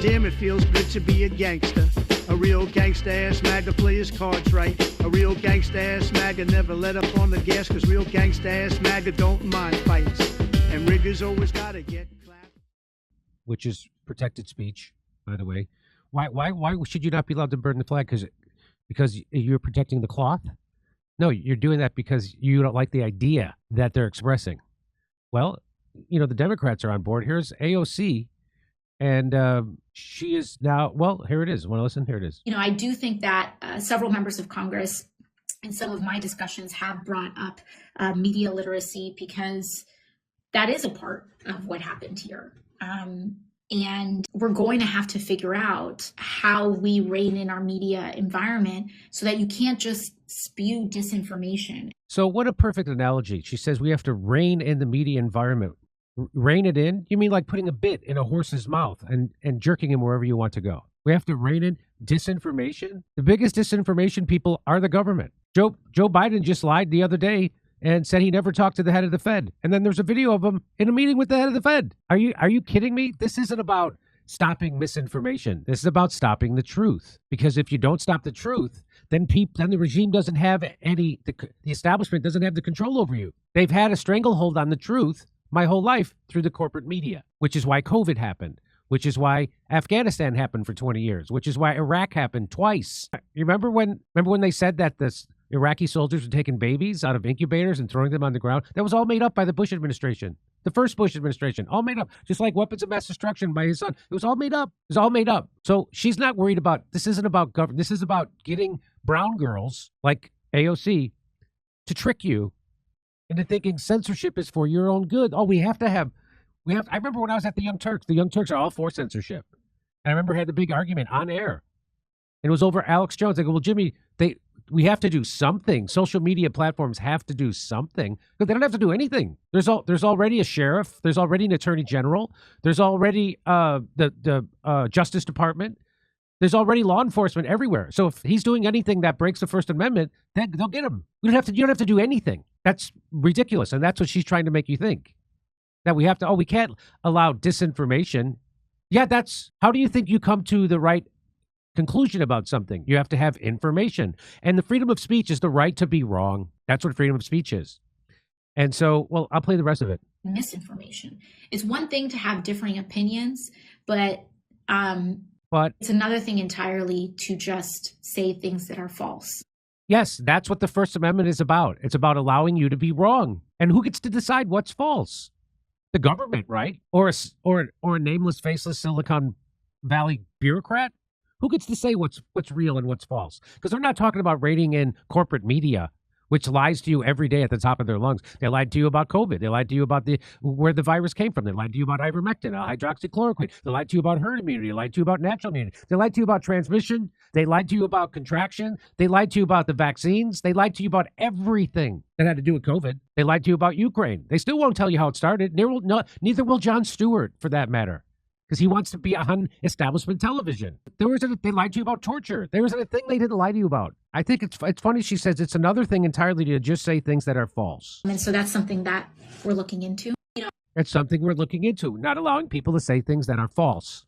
Damn, it feels good to be a gangster. A real gangsta-ass MAGA play his cards right. A real gangsta-ass MAGA never let up on the gas, cause real gangsta-ass MAGA don't mind fights. And riggers always gotta get clapped. Which is protected speech, by the way. Why should you not be allowed to burn the flag? Because you're protecting the cloth? No, you're doing that because you don't like the idea that they're expressing. Well, you know, the Democrats are on board. Here's AOC, and she is now, well, here it is. Want to listen? Here it is. You know, I do think that several members of Congress in some of my discussions have brought up media literacy, because that is a part of what happened here. And we're going to have to figure out how we rein in our media environment so that you can't just spew disinformation. So what a perfect analogy. She says we have to rein in the media environment. Rein it in? You mean like putting a bit in a horse's mouth and jerking him wherever you want to go? We have to rein in disinformation? The biggest disinformation people are the government. Joe Biden just lied the other day and said he never talked to the head of the Fed. And then there's a video of him in a meeting with the head of the Fed. Are you kidding me? This isn't about stopping misinformation. This is about stopping the truth. Because if you don't stop the truth, then the regime doesn't have the establishment doesn't have the control over you. They've had a stranglehold on the truth my whole life through the corporate media, which is why COVID happened, which is why Afghanistan happened for 20 years, which is why Iraq happened twice. You remember when they said that this Iraqi soldiers were taking babies out of incubators and throwing them on the ground? That was all made up by the Bush administration, the first Bush administration, all made up, just like weapons of mass destruction by his son. It was all made up. It was all made up. So she's not worried about, this isn't about government. This is about getting brown girls like AOC to trick you into thinking censorship is for your own good. Oh, I remember when I was at the Young Turks are all for censorship. And I remember I had the big argument on air. And it was over Alex Jones. I go, well, Jimmy, we have to do something. Social media platforms have to do something, but they don't have to do anything. There's already a sheriff. There's already an attorney general. There's already the Justice Department. There's already law enforcement everywhere. So if he's doing anything that breaks the First Amendment, then they'll get him. You don't have to do anything. That's ridiculous, and that's what she's trying to make you think. That we have to. Oh, we can't allow disinformation. Yeah, how do you think you come to the right conclusion about something? You have to have information. And the freedom of speech is the right to be wrong. That's what freedom of speech is. And so, well, I'll play the rest of it. Misinformation. It's one thing to have differing opinions, but it's another thing entirely to just say things that are false. Yes, that's what the First Amendment is about. It's about allowing you to be wrong. And who gets to decide what's false? The government, right? Or a nameless, faceless Silicon Valley bureaucrat? Who gets to say what's real and what's false? Because they're not talking about reining in corporate media, which lies to you every day at the top of their lungs. They lied to you about COVID. They lied to you about where the virus came from. They lied to you about ivermectin, hydroxychloroquine. They lied to you about herd immunity. They lied to you about natural immunity. They lied to you about transmission. They lied to you about contraction. They lied to you about the vaccines. They lied to you about everything that had to do with COVID. They lied to you about Ukraine. They still won't tell you how it started. Neither will Jon Stewart, for that matter, because he wants to be on establishment television. They lied to you about torture. There wasn't a thing they didn't lie to you about. I think it's funny she says it's another thing entirely to just say things that are false. And so that's something that we're looking into. It's something we're looking into, not allowing people to say things that are false.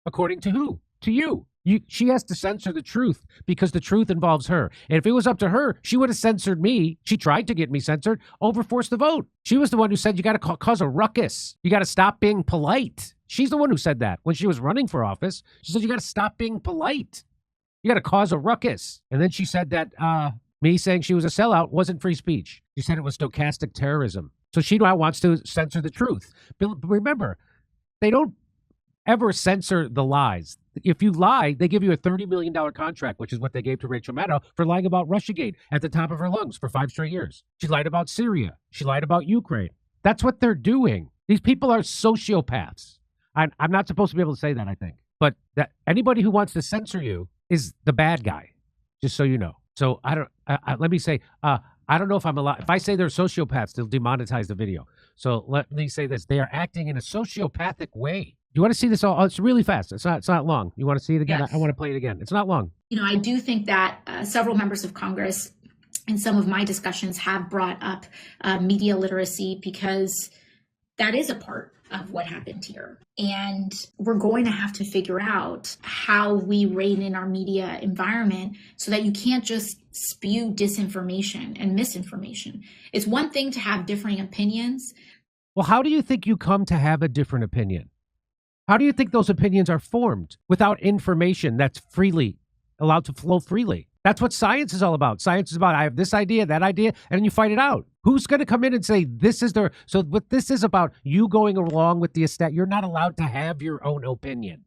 According to who? To you. She has to censor the truth because the truth involves her. And if it was up to her, she would have censored me. She tried to get me censored over Force the Vote. She was the one who said you got to cause a ruckus. You got to stop being polite. She's the one who said that when she was running for office. She said you got to stop being polite. You got to cause a ruckus. And then she said that me saying she was a sellout wasn't free speech. She said it was stochastic terrorism. So she now wants to censor the truth. But remember, they don't ever censor the lies. If you lie, they give you a $30 million contract, which is what they gave to Rachel Maddow for lying about Russiagate at the top of her lungs for 5 straight years. She lied about Syria. She lied about Ukraine. That's what they're doing. These people are sociopaths. I'm not supposed to be able to say that, I think. But that anybody who wants to censor you is the bad guy, just so you know. So let me say, I don't know if I'm allowed. If I say they're sociopaths, they'll demonetize the video. So let me say this. They are acting in a sociopathic way. You want to see this all? Oh, it's really fast. It's not long. You want to see it again? Yes. I want to play it again. It's not long. You know, I do think that several members of Congress in some of my discussions have brought up media literacy, because that is a part of what happened here. And we're going to have to figure out how we rein in our media environment so that you can't just spew disinformation and misinformation. It's one thing to have differing opinions. Well, how do you think you come to have a different opinion? How do you think those opinions are formed without information that's freely allowed to flow freely? That's what science is all about. Science is about, I have this idea, that idea, and then you fight it out. Who's going to come in and say, this is the... So what this is about, you going along with the estate. You're not allowed to have your own opinion.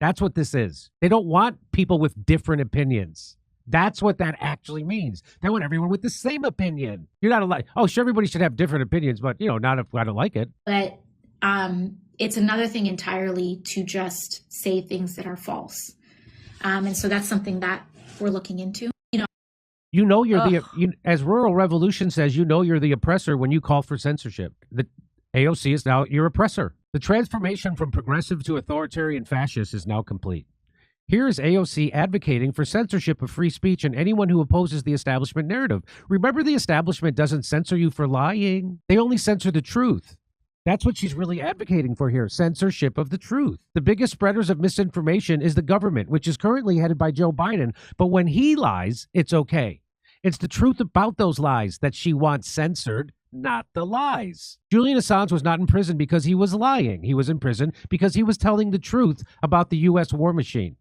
That's what this is. They don't want people with different opinions. That's what that actually means. They want everyone with the same opinion. You're not allowed... Oh, sure, everybody should have different opinions, but, not if I don't like it. But it's another thing entirely to just say things that are false. And so that's something that we're looking into. You're as Rural Revolution says, you're the oppressor when you call for censorship. The AOC is now your oppressor. The transformation from progressive to authoritarian fascist is now complete. Here is AOC advocating for censorship of free speech and anyone who opposes the establishment narrative. Remember, the establishment doesn't censor you for lying. They only censor the truth. That's what she's really advocating for here, censorship of the truth. The biggest spreaders of misinformation is the government, which is currently headed by Joe Biden. But when he lies, it's okay. It's the truth about those lies that she wants censored, not the lies. Julian Assange was not in prison because he was lying. He was in prison because he was telling the truth about the U.S. war machine.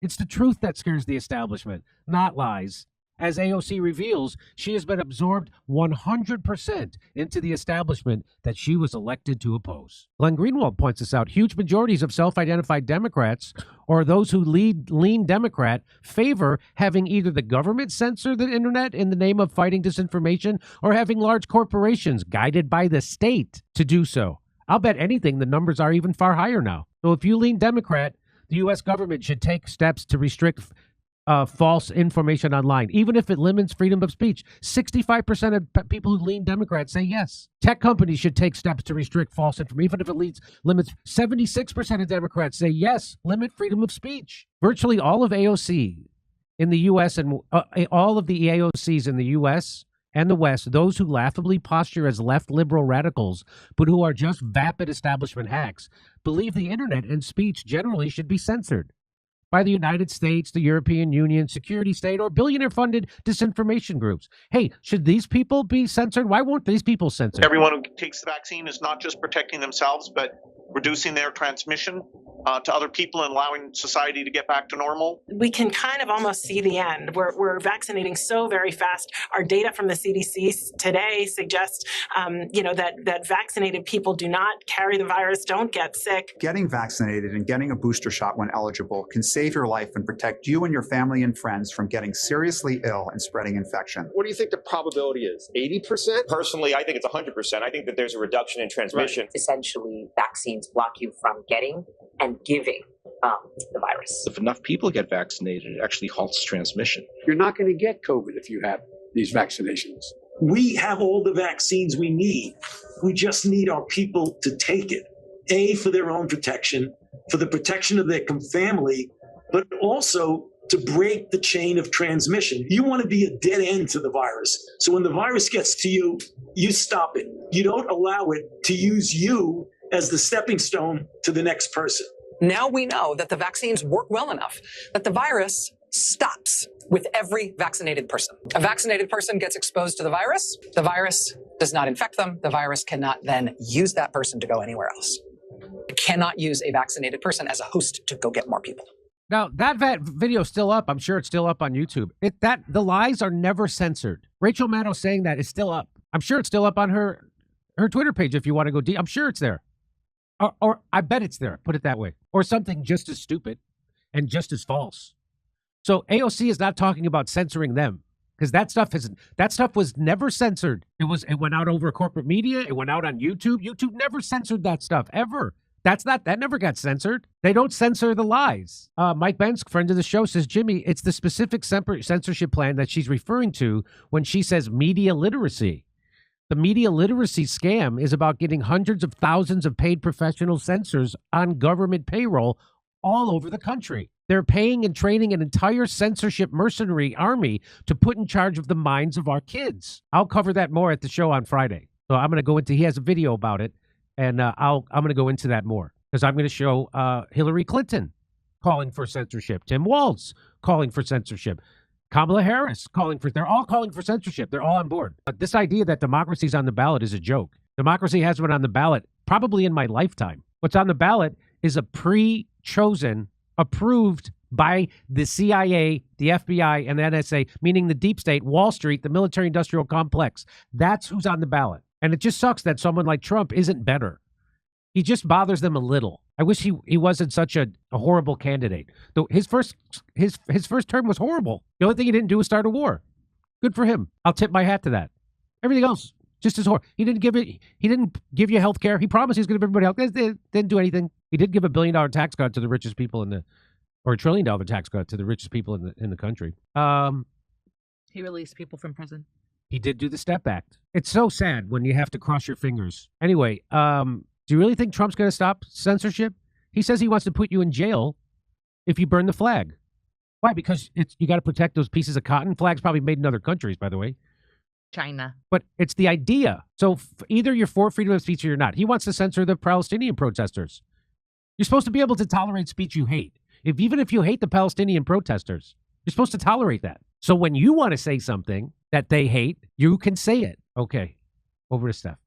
It's the truth that scares the establishment, not lies. As AOC reveals, she has been absorbed 100% into the establishment that she was elected to oppose. Glenn Greenwald points this out. Huge majorities of self-identified Democrats, or those who lean Democrat, favor having either the government censor the internet in the name of fighting disinformation or having large corporations guided by the state to do so. I'll bet anything the numbers are even far higher now. So if you lean Democrat, the U.S. government should take steps to restrict false information online, even if it limits freedom of speech. 65% of people who lean Democrat say yes. Tech companies should take steps to restrict false information, even if it limits. 76% of Democrats say yes, limit freedom of speech. Virtually all of AOC in the U.S. and all of the AOCs in the U.S. and the West, those who laughably posture as left liberal radicals, but who are just vapid establishment hacks, believe the internet and speech generally should be censored by the United States, the European Union, security state, or billionaire-funded disinformation groups. Hey, should these people be censored? Why weren't these people censored? Everyone who takes the vaccine is not just protecting themselves, but reducing their transmission to other people and allowing society to get back to normal. We can kind of almost see the end. We're vaccinating so very fast. Our data from the CDC today suggests, that vaccinated people do not carry the virus, don't get sick. Getting vaccinated and getting a booster shot when eligible can save your life and protect you and your family and friends from getting seriously ill and spreading infection. What do you think the probability is? 80%? Personally, I think it's 100%. I think that there's a reduction in transmission. Right. Essentially, vaccines block you from getting and giving the virus. If enough people get vaccinated, it actually halts transmission. You're not going to get COVID if you have these vaccinations. We have all the vaccines we need. We just need our people to take it. A, for their own protection, for the protection of their family, but also to break the chain of transmission. You want to be a dead end to the virus. So when the virus gets to you, you stop it. You don't allow it to use you as the stepping stone to the next person. Now we know that the vaccines work well enough that the virus stops with every vaccinated person. A vaccinated person gets exposed to the virus does not infect them, the virus cannot then use that person to go anywhere else. It cannot use a vaccinated person as a host to go get more people. Now, that video is still up. I'm sure it's still up on YouTube. The lies are never censored. Rachel Maddow saying that is still up. I'm sure it's still up on her Twitter page if you want to go deep. I'm sure it's there. Or I bet it's there, put it that way. Or something just as stupid and just as false. So AOC is not talking about censoring them, because that stuff was never censored. It went out over corporate media. It went out on YouTube. YouTube never censored that stuff, ever. That never got censored. They don't censor the lies. Mike Benz, friend of the show, says, Jimmy, it's the specific censorship plan that she's referring to when she says media literacy. The media literacy scam is about getting hundreds of thousands of paid professional censors on government payroll all over the country. They're paying and training an entire censorship mercenary army to put in charge of the minds of our kids. I'll cover that more at the show on Friday. So I'm going to go into, he has a video about it. And I'm going to go into that more because I'm going to show Hillary Clinton calling for censorship, Tim Walz calling for censorship, Kamala Harris they're all calling for censorship. They're all on board. But this idea that democracy's on the ballot is a joke. Democracy hasn't been on the ballot probably in my lifetime. What's on the ballot is a pre-chosen, approved by the CIA, the FBI, and the NSA, meaning the deep state, Wall Street, the military-industrial complex. That's who's on the ballot. And it just sucks that someone like Trump isn't better. He just bothers them a little. I wish he wasn't such a horrible candidate. Though his first term was horrible. The only thing he didn't do was start a war. Good for him. I'll tip my hat to that. Everything else just as horrible. He didn't give you health care. He promised he was going to give everybody health care. Didn't do anything. He did give $1 billion tax cut to the richest people or $1 trillion tax cut to the richest people in the country. He released people from prison. He did do the STEP Act. It's so sad when you have to cross your fingers. Anyway, do you really think Trump's going to stop censorship? He says he wants to put you in jail if you burn the flag. Why? Because you got to protect those pieces of cotton. Flags probably made in other countries, by the way. China. But it's the idea. So either you're for freedom of speech or you're not. He wants to censor the Palestinian protesters. You're supposed to be able to tolerate speech you hate. Even if you hate the Palestinian protesters, you're supposed to tolerate that. So when you want to say something that they hate, you can say it. Okay, over to Steph.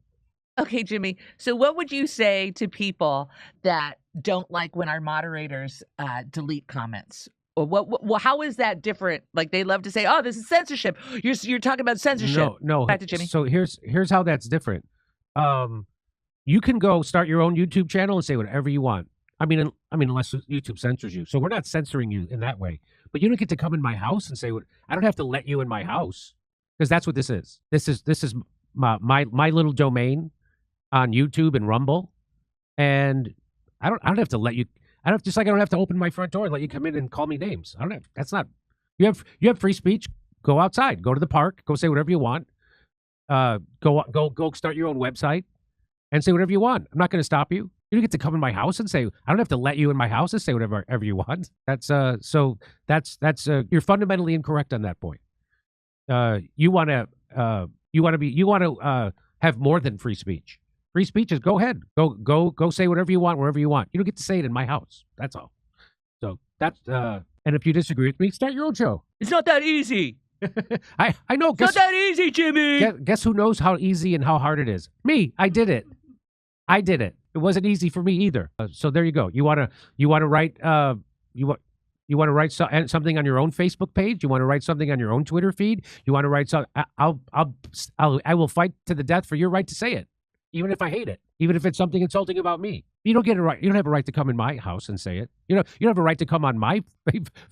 Okay, Jimmy. So what would you say to people that don't like when our moderators delete comments? Or how is that different? Like they love to say, "Oh, this is censorship." You're talking about censorship. No. Back to Jimmy. So here's how that's different. You can go start your own YouTube channel and say whatever you want. I mean, unless YouTube censors you. So we're not censoring you in that way. But you don't get to come in my house and say what. I don't have to let you in my house because that's what this is. This is my little domain on YouTube and Rumble, and I don't have to let you. I don't have to open my front door and let you come in and call me names. I don't have. That's not. You have free speech. Go outside. Go to the park. Go say whatever you want. Go start your own website and say whatever you want. I'm not going to stop you. You don't get to come in my house and say. I don't have to let you in my house and say whatever you want. That's you're fundamentally incorrect on that point. You want to have more than free speech. Free speech is go ahead. Go say whatever you want, wherever you want. You don't get to say it in my house. That's all. So that's and if you disagree with me, start your own show. It's not that easy. I know. It's not that easy, Jimmy. Guess who knows how easy and how hard it is? Me. I did it. It wasn't easy for me either. So there you go. You want to write you want to write something on your own Facebook page? You want to write something on your own Twitter feed? You want to write something? I will fight to the death for your right to say it. Even if I hate it, even if it's something insulting about me, you don't get a right. You don't have a right to come in my house and say it. You don't have a right to come on my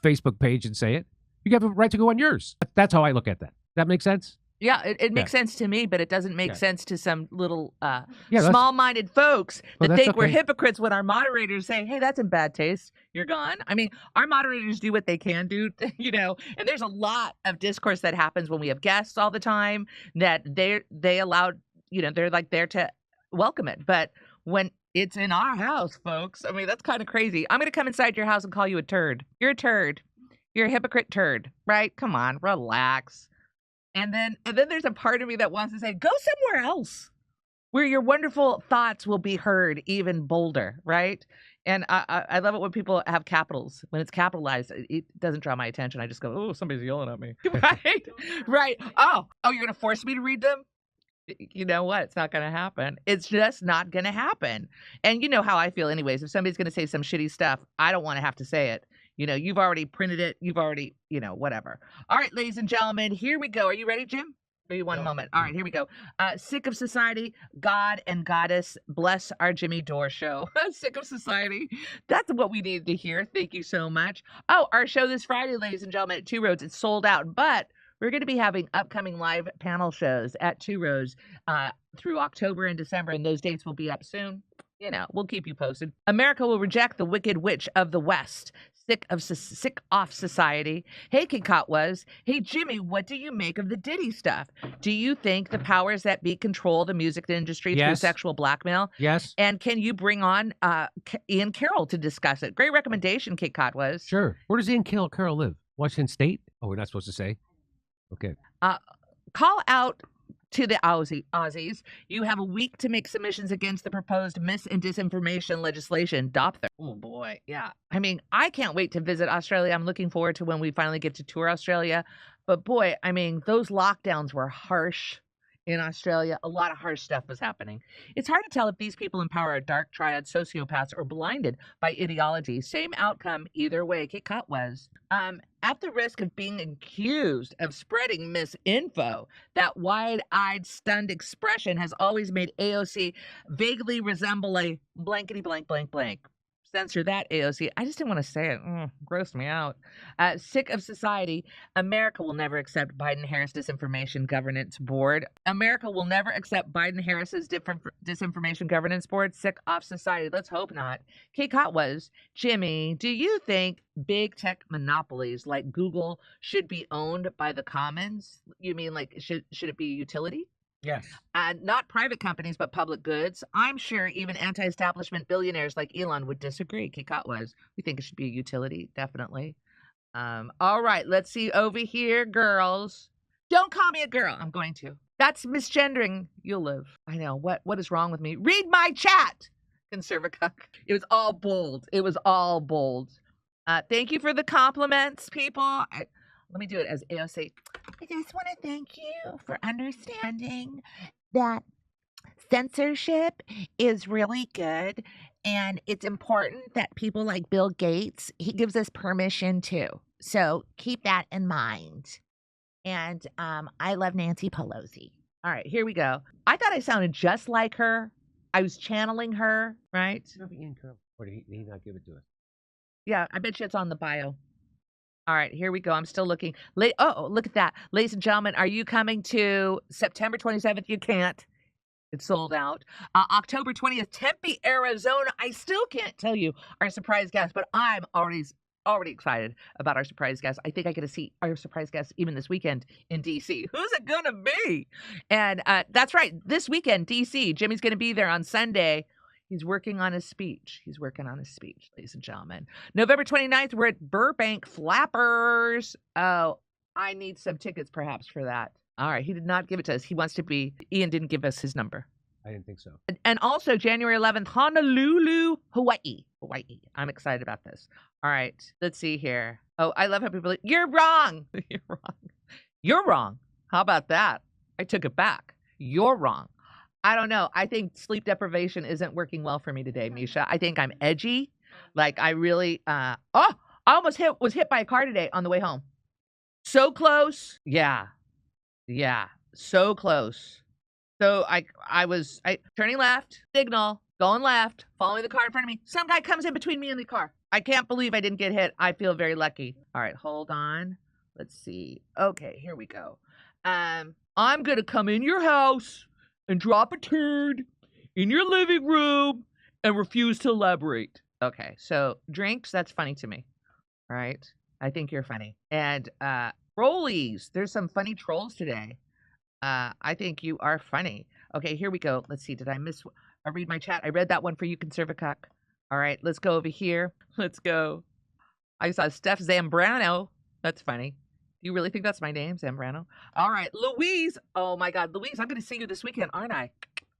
Facebook page and say it. You have a right to go on yours. That's how I look at that. That makes sense? Yeah, it makes sense to me, but it doesn't make sense to some little small-minded folks that think we're hypocrites when our moderators say, "Hey, that's in bad taste. You're gone." I mean, our moderators do what they can do, and there's a lot of discourse that happens when we have guests all the time that they allowed. They're like there to welcome it. But when it's in our house, folks, I mean, that's kind of crazy. I'm going to come inside your house and call you a turd. You're a turd. You're a hypocrite turd, right? Come on, relax. And then there's a part of me that wants to say, go somewhere else where your wonderful thoughts will be heard even bolder, right? And I love it when people have capitals. When it's capitalized, it doesn't draw my attention. I just go, oh, somebody's yelling at me. Right. Oh, you're going to force me to read them? You know what? It's not going to happen. It's just not going to happen. And you know how I feel anyways. If somebody's going to say some shitty stuff, I don't want to have to say it. You've already printed it. You've already, whatever. All right, ladies and gentlemen, here we go. Are you ready, Jim? Maybe one moment. All right, here we go. Sick of society, God and Goddess, bless our Jimmy Dore show. Sick of society. That's what we needed to hear. Thank you so much. Oh, our show this Friday, ladies and gentlemen, at Two Roads. It's sold out, but we're going to be having upcoming live panel shows at Two Roads through October and December, and those dates will be up soon. We'll keep you posted. America will reject the wicked witch of the West. Sick off society. Hey, Kikot was. Hey, Jimmy, what do you make of the Diddy stuff? Do you think the powers that be control the music industry through sexual blackmail? Yes. And can you bring on Ian Carroll to discuss it? Great recommendation, Kikot was. Sure. Where does Ian Carroll live? Washington State? Oh, we're not supposed to say. Okay. Call out to the Aussies. You have a week to make submissions against the proposed mis- and disinformation legislation, DOPTER. Oh, boy. Yeah. I mean, I can't wait to visit Australia. I'm looking forward to when we finally get to tour Australia. But, boy, I mean, those lockdowns were harsh in Australia. A lot of harsh stuff was happening. It's hard to tell if these people in power are dark triad sociopaths or blinded by ideology. Same outcome either way. Kit Kat was. At the risk of being accused of spreading misinfo, that wide-eyed, stunned expression has always made AOC vaguely resemble a blankety blank blank blank. Censor that, AOC. I just didn't want to say it. Grossed me out. Sick of society. America will never accept Biden-Harris Disinformation Governance Board. America will never accept Biden-Harris's Disinformation Governance Board. Sick of society. Let's hope not. Kate Cott was. Jimmy, do you think big tech monopolies like Google should be owned by the commons? You mean like should it be a utility? Yes. Not private companies, but public goods. I'm sure even anti-establishment billionaires like Elon would disagree. Kikot was. We think it should be a utility, definitely. All right, let's see over here, girls. Don't call me a girl. I'm going to. That's misgendering. You'll live. I know. What is wrong with me? Read my chat, Conservacuck. It was all bold. It was all bold. Thank you for the compliments, people. Let me do it as AOC. I just want to thank you for understanding that censorship is really good, and it's important that people like Bill Gates, he gives us permission too. So keep that in mind. And I love Nancy Pelosi. All right, here we go. I thought I sounded just like her. I was channeling her, right? Or did he not give it to us? Yeah, I bet you it's on the bio. All right, here we go. I'm still looking. Oh, look at that. Ladies and gentlemen, are you coming to September 27th? You can't. It's sold out. October 20th, Tempe, Arizona. I still can't tell you our surprise guest, but I'm already excited about our surprise guest. I think I get to see our surprise guest even this weekend in D.C. Who's it going to be? And that's right. This weekend, D.C. Jimmy's going to be there on Sunday. He's working on his speech. Ladies and gentlemen. November 29th, we're at Burbank Flappers. Oh, I need some tickets perhaps for that. All right, he did not give it to us. He wants to be. Ian didn't give us his number. I didn't think so. And also January 11th, Honolulu, Hawaii. I'm excited about this. All right, let's see here. Oh, I love how people, you're wrong. You're wrong. How about that? I took it back. You're wrong. I don't know. I think sleep deprivation isn't working well for me today, Misha. I think I'm edgy. Like I really, I almost was hit by a car today on the way home. So close. Yeah. So close. So I was turning left, signal, going left, following the car in front of me. Some guy comes in between me and the car. I can't believe I didn't get hit. I feel very lucky. All right, hold on. Let's see. Okay, here we go. I'm going to come in your house and drop a turd in your living room and refuse to elaborate. Okay, so drinks, that's funny to me. All right, I think you're funny. And trollies, there's some funny trolls today. I think you are funny. Okay, here we go. Let's see, did I read my chat? I read that one for you, Conservacuck. All right, let's go over here. Let's go. I saw Steph Zambrano. That's funny. Do you really think that's my name, Zambrano? All right, Louise. Oh, my God. Louise, I'm going to see you this weekend, aren't I?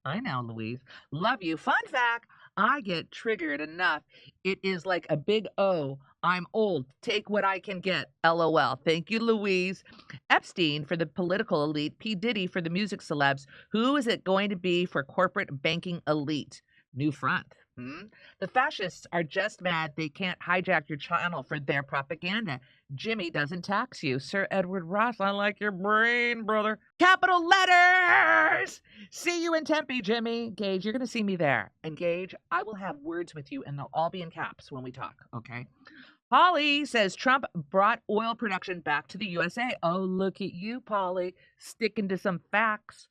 I know, Louise. Love you. Fun fact, I get triggered enough. It is like a big O. I'm old. Take what I can get. LOL. Thank you, Louise. Epstein for the political elite. P. Diddy for the music celebs. Who is it going to be for corporate banking elite? New front. The fascists are just mad they can't hijack your channel for their propaganda. Jimmy doesn't tax you. Sir Edward Ross, I like your brain, brother. Capital letters! See you in Tempe, Jimmy. Gage, you're going to see me there. And Gage, I will have words with you, and they'll all be in caps when we talk, okay? Polly says Trump brought oil production back to the USA. Oh, look at you, Polly, sticking to some facts.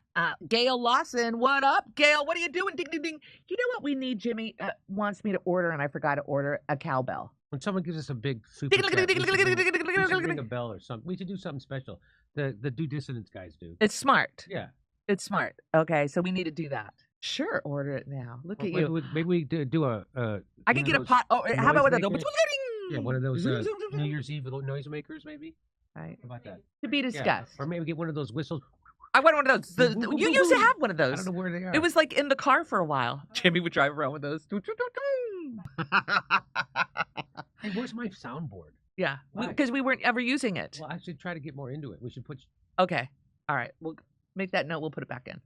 Gail Lawson, what up, Gail? What are you doing? Ding, ding, ding. You know what we need? Jimmy wants me to order, and I forgot to order a cowbell. When someone gives us a big super chat, we should ring a bell or something. We should do something special. The due dissonance guys do. It's smart. Yeah. It's smart. Okay, so we need to do that. Sure, order it now. Look at you. Maybe we do a I could get a pot. Oh, how about with a... Yeah, one of those New Year's Eve noisemakers, maybe. Right. How about that? To be discussed. Yeah. Or maybe get one of those whistles. I wanted one of those. You used to have one of those. I don't know where they are. It was like in the car for a while. Jimmy would drive around with those. Hey, where's my soundboard? Yeah, because we weren't ever using it. Well, I should try to get more into it. We should put... Okay. All right. We'll make that note. We'll put it back in.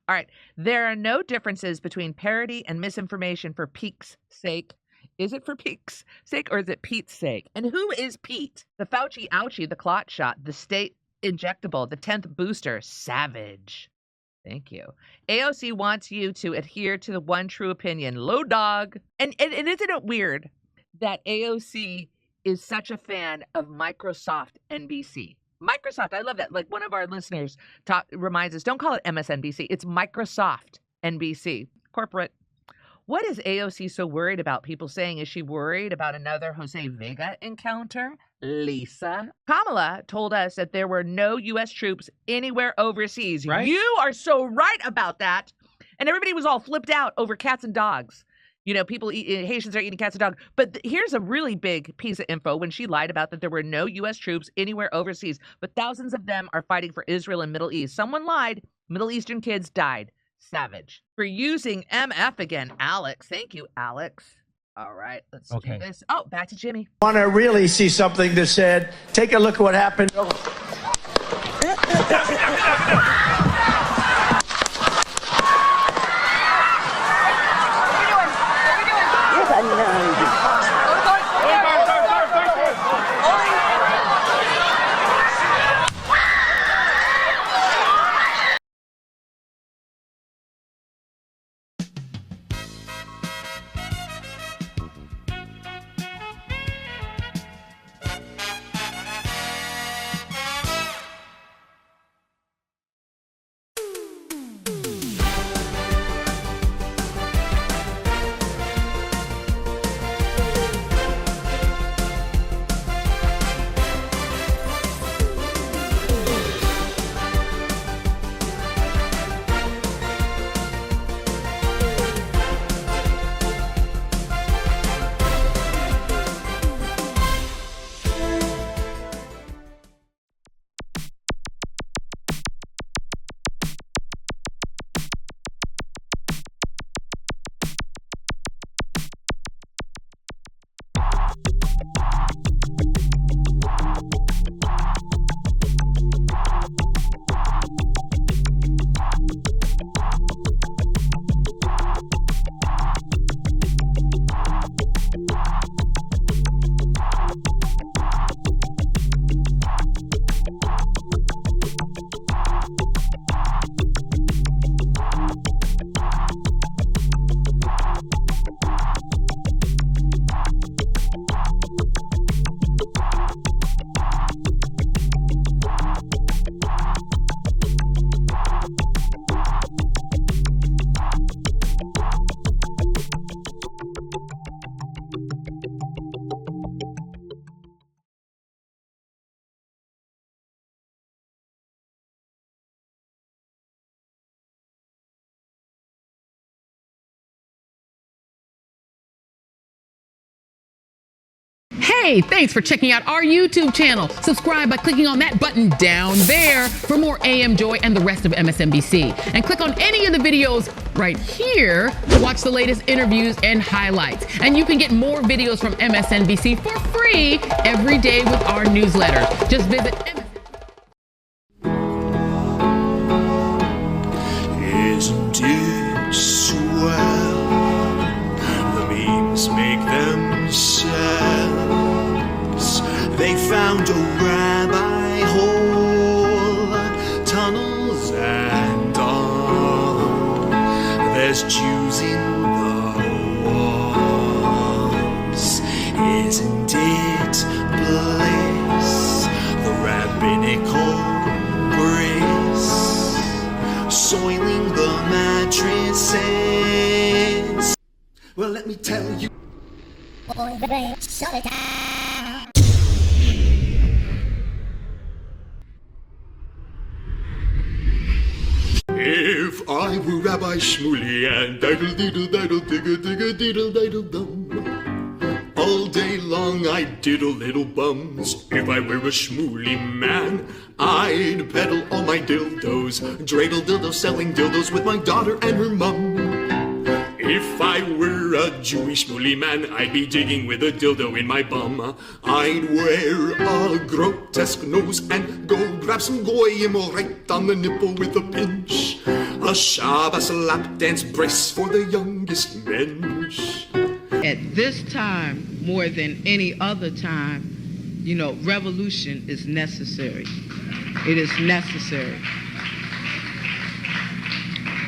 All right. There are no differences between parody and misinformation for Pete's sake. Is it for Pete's sake or is it Pete's sake? And who is Pete? The Fauci ouchie, the clot shot, the state injectable, the 10th booster, savage. Thank you. AOC wants you to adhere to the one true opinion. Low dog. And isn't it weird that AOC is such a fan of Microsoft NBC? Microsoft, I love that. Like one of our listeners reminds us, don't call it MSNBC. It's Microsoft NBC. Corporate. What is AOC so worried about? People saying, is she worried about another Jose Vega encounter? Lisa. Kamala told us that there were no U.S. troops anywhere overseas. Right? You are so right about that. And everybody was all flipped out over cats and dogs. You know, Haitians are eating cats and dogs. But here's a really big piece of info when she lied about that there were no U.S. troops anywhere overseas, but thousands of them are fighting for Israel and Middle East. Someone lied. Middle Eastern kids died. Savage. For using MF again. Alex. Thank you, Alex. All right, let's do this. Oh, back to Jimmy. Want to really see something that said, take a look at what happened. Hey, thanks for checking out our YouTube channel. Subscribe by clicking on that button down there for more AM Joy and the rest of MSNBC. And click on any of the videos right here to watch the latest interviews and highlights. And you can get more videos from MSNBC for free every day with our newsletter. Just visit Isn't it swell? The memes make themselves. They found a rabbi hole, tunnels and all. There's Jews in the walls. Isn't it bliss? The rabbinical grace, soiling the mattresses. Well, let me tell you. If I were Rabbi Shmuley and diddle diddle diddle digga digga diddle diddle dum, all day day long I'd diddle little bums. If I were a schmooly man, I'd peddle all my dildos, dreidel dildos, selling dildos with my daughter and her mum. If I were a Jewish schmooly man, I'd be digging with a dildo in my bum. I'd wear a grotesque nose and go grab some goyim right on the nipple with a pinch. A Shabbos lap dance brace for the youngest mensch. At this time, more than any other time, you know, revolution is necessary. It is necessary.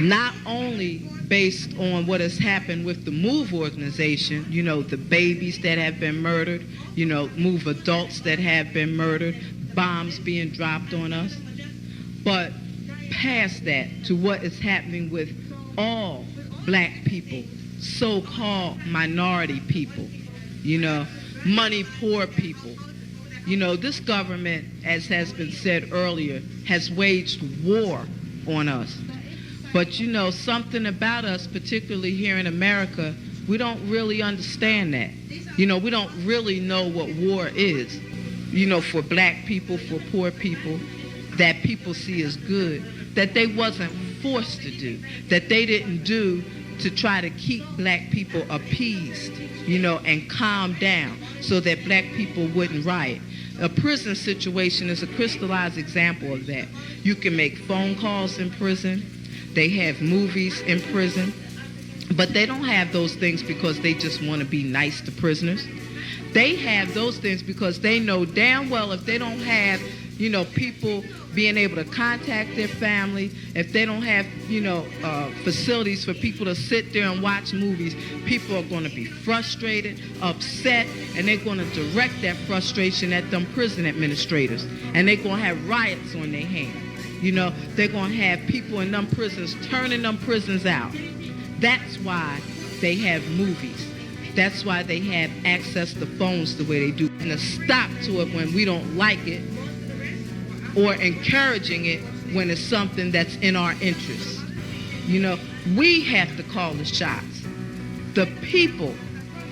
Not only based on what has happened with the MOVE organization, you know, the babies that have been murdered, you know, MOVE adults that have been murdered, bombs being dropped on us, but past that to what is happening with all black people, so-called minority people, you know, money poor people. You know, this government, as has been said earlier, has waged war on us. But you know, something about us, particularly here in America, we don't really understand that. You know, we don't really know what war is. You know, for black people, for poor people, that people see as good, that they wasn't forced to do, that they didn't do to try to keep black people appeased, you know, and calm down so that black people wouldn't riot. A prison situation is a crystallized example of that. You can make phone calls in prison. They have movies in prison, but they don't have those things because they just want to be nice to prisoners. They have those things because they know damn well if they don't have, you know, people being able to contact their family, if they don't have, you know, facilities for people to sit there and watch movies, people are going to be frustrated, upset, and they're going to direct that frustration at them prison administrators, and they're going to have riots on their hands. You know, they're going to have people in them prisons turning them prisons out. That's why they have movies. That's why they have access to phones the way they do. And a stop to it when we don't like it, or encouraging it when it's something that's in our interest. You know, we have to call the shots. The people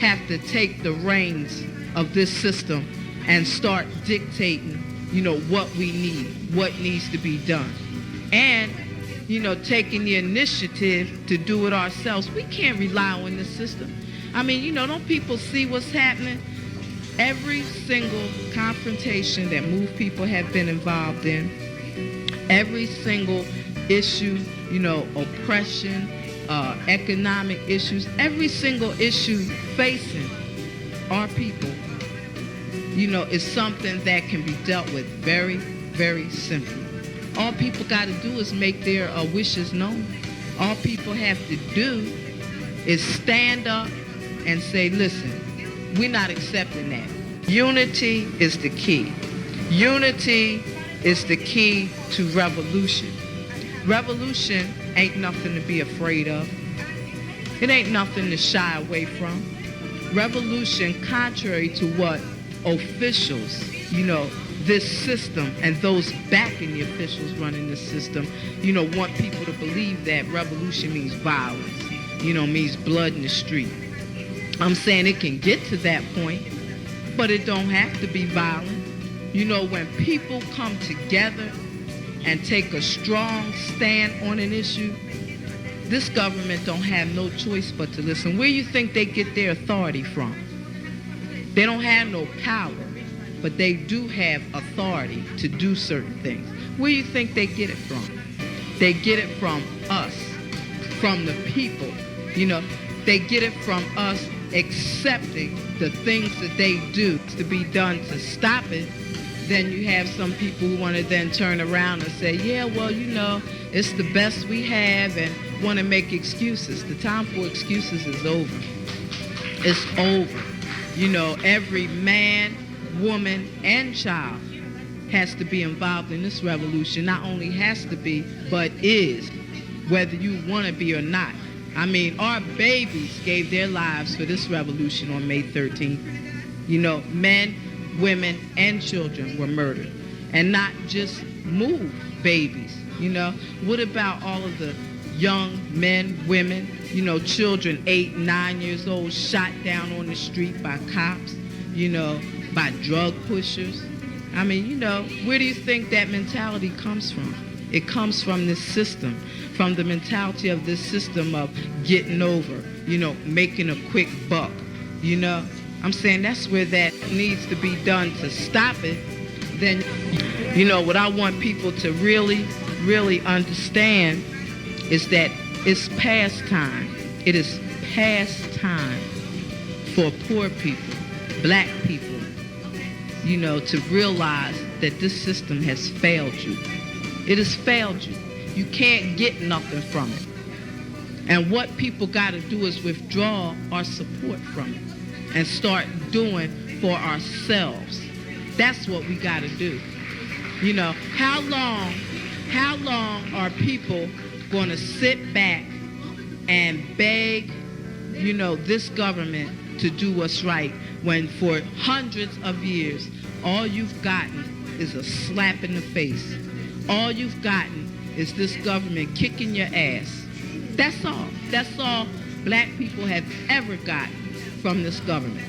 have to take the reins of this system and start dictating, you know, what we need, what needs to be done. And, you know, taking the initiative to do it ourselves. We can't rely on this system. I mean, you know, don't people see what's happening? Every single confrontation that MOVE people have been involved in, every single issue, you know, oppression, economic issues, every single issue facing our people, you know, is something that can be dealt with very, very simply. All people got to do is make their wishes known. All people have to do is stand up and say, listen, we're not accepting that. Unity is the key. Unity is the key to revolution. Revolution ain't nothing to be afraid of. It ain't nothing to shy away from. Revolution, contrary to what officials, you know, this system and those backing the officials running this system, you know, want people to believe that revolution means violence, you know, means blood in the street. I'm saying it can get to that point, but it don't have to be violent. You know, when people come together and take a strong stand on an issue, this government don't have no choice but to listen. Where you think they get their authority from? They don't have no power, but they do have authority to do certain things. Where you think they get it from? They get it from us, from the people. You know, they get it from us accepting the things that they do to be done to stop it. Then you have some people who want to then turn around and say, yeah, well, you know, it's the best we have, and want to make excuses. The time for excuses is over. It's over. You know, every man, woman, and child has to be involved in this revolution. Not only has to be, but is, whether you want to be or not. I mean, our babies gave their lives for this revolution on May 13th. You know, men, women, and children were murdered. And not just MOVE babies, you know. What about all of the young men, women, you know, children 8, 9 years old shot down on the street by cops? by drug pushers. I mean, where do you think that mentality comes from? It comes from this system, from the mentality of this system of getting over, making a quick buck, I'm saying that's where that needs to be done to stop it. Then, what I want people to really, really understand is that it's past time. It is past time for poor people, black people, to realize that this system has failed you. It has failed you. You can't get nothing from it. And what people got to do is withdraw our support from it and start doing for ourselves. That's what we got to do. How long are people going to sit back and beg, this government to do what's right when for hundreds of years, all you've gotten is a slap in the face. All you've gotten is this government kicking your ass. That's all. That's all black people have ever gotten from this government.